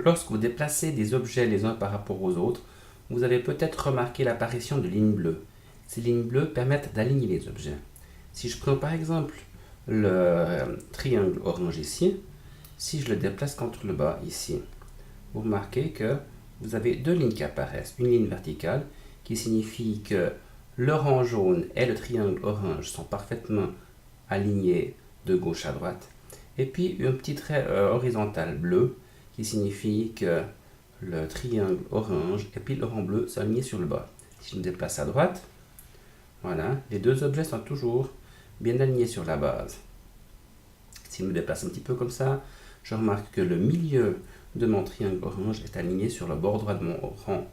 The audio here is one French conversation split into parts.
Lorsque vous déplacez des objets les uns par rapport aux autres, vous avez peut-être remarqué l'apparition de lignes bleues. Ces lignes bleues permettent d'aligner les objets. Si je prends par exemple le triangle orange ici, si je le déplace contre le bas ici, vous remarquez que vous avez deux lignes qui apparaissent. Une ligne verticale qui signifie que l'orange jaune et le triangle orange sont parfaitement alignés de gauche à droite. Et puis un petit trait horizontal bleu qui signifie que le triangle orange et puis le rond bleu sont alignés sur le bas. Si je me déplace à droite, voilà, les deux objets sont toujours bien alignés sur la base. Si je me déplace un petit peu comme ça, je remarque que le milieu de mon triangle orange est aligné sur le bord droit de mon rond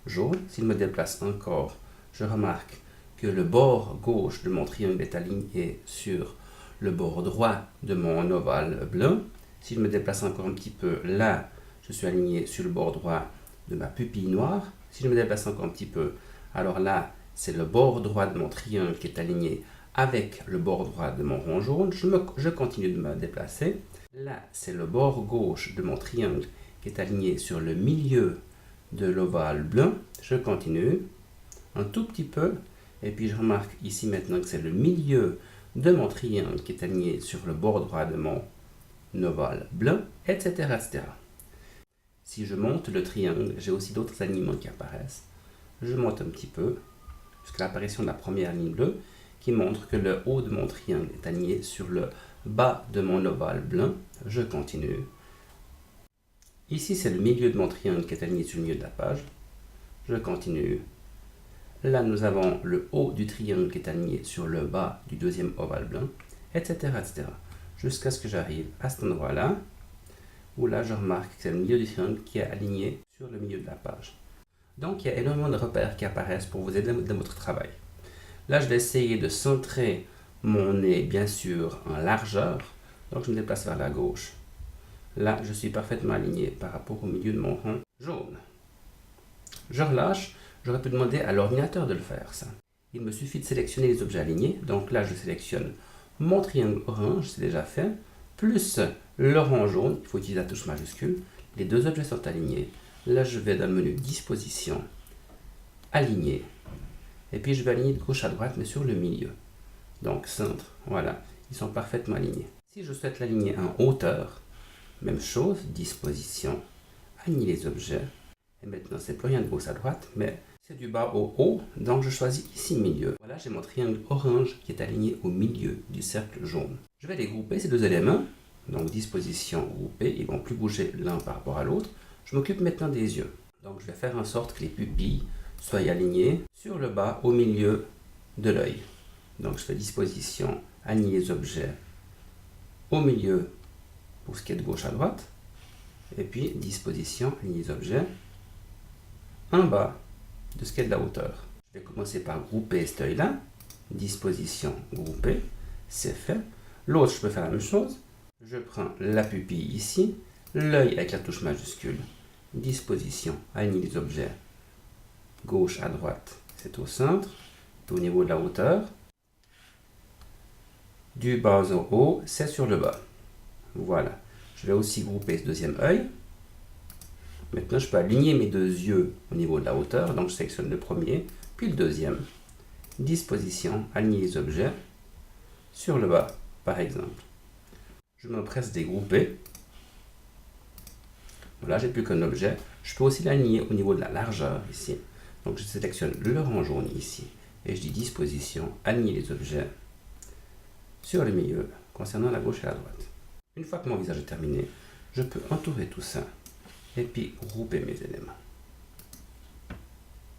jaune. S'il me déplace encore, je remarque que le bord gauche de mon triangle est aligné sur le bord droit de mon ovale blanc. Si je me déplace encore un petit peu, là, je suis aligné sur le bord droit de ma pupille noire. Si je me déplace encore un petit peu, alors là, c'est le bord droit de mon triangle qui est aligné avec le bord droit de mon rond jaune. Je continue de me déplacer. Là, c'est le bord gauche de mon triangle qui est aligné sur le milieu de l'ovale blanc. Je continue un tout petit peu. Et puis, je remarque ici maintenant que c'est le milieu de mon triangle qui est aligné sur le bord droit de mon ovale blanc, etc., etc. Si je monte le triangle, j'ai aussi d'autres alignements qui apparaissent. Je monte un petit peu jusqu'à l'apparition de la première ligne bleue qui montre que le haut de mon triangle est aligné sur le bas de mon ovale blanc. Je continue. Ici, c'est le milieu de mon triangle qui est aligné sur le milieu de la page. Je continue. Là, nous avons le haut du triangle qui est aligné sur le bas du deuxième ovale blanc, etc., etc. Jusqu'à ce que j'arrive à cet endroit-là, où là, je remarque que c'est le milieu du triangle qui est aligné sur le milieu de la page. Donc, il y a énormément de repères qui apparaissent pour vous aider dans votre travail. Là, je vais essayer de centrer mon nez, bien sûr, en largeur. Donc, je me déplace vers la gauche. Là, je suis parfaitement aligné par rapport au milieu de mon rond jaune. Je relâche. J'aurais pu demander à l'ordinateur de le faire, ça. Il me suffit de sélectionner les objets alignés. Donc là, je sélectionne mon triangle orange, c'est déjà fait, plus le rond jaune. Il faut utiliser la touche majuscule. Les deux objets sont alignés. Là, je vais dans le menu Disposition, Aligner. Et puis, je vais aligner de gauche à droite, mais sur le milieu. Donc, centre, voilà. Ils sont parfaitement alignés. Si je souhaite l'aligner en hauteur, même chose, Disposition, Aligner les objets. Et maintenant, c'est plus rien de gauche à droite, mais c'est du bas au haut. Donc, je choisis ici milieu. Voilà, j'ai mon triangle orange qui est aligné au milieu du cercle jaune. Je vais les grouper, ces deux éléments. Donc, Disposition, Grouper. Ils ne vont plus bouger l'un par rapport à l'autre. Je m'occupe maintenant des yeux. Donc, je vais faire en sorte que les pupilles soient alignées sur le bas, au milieu de l'œil. Donc, je fais Disposition, aligner les objets au milieu pour ce qui est de gauche à droite. Et puis, Disposition, aligner les objets en bas de ce qui est de la hauteur. Je vais commencer par grouper cet œil-là. Disposition, grouper. C'est fait. L'autre, je peux faire la même chose. Je prends la pupille ici, l'œil avec la touche majuscule. Disposition, aligner les objets gauche à droite, c'est au centre, au niveau de la hauteur. Du bas au haut, c'est sur le bas. Voilà. Je vais aussi grouper ce deuxième œil. Maintenant, je peux aligner mes deux yeux au niveau de la hauteur. Donc, je sélectionne le premier, puis le deuxième. Disposition, aligner les objets sur le bas, par exemple. Je m'empresse de les grouper. Voilà, j'ai plus qu'un objet. Je peux aussi l'aligner au niveau de la largeur ici. Donc, je sélectionne le rond jaune ici. Et je dis Disposition, aligner les objets sur le milieu, concernant la gauche et la droite. Une fois que mon visage est terminé, je peux entourer tout ça et puis grouper mes éléments.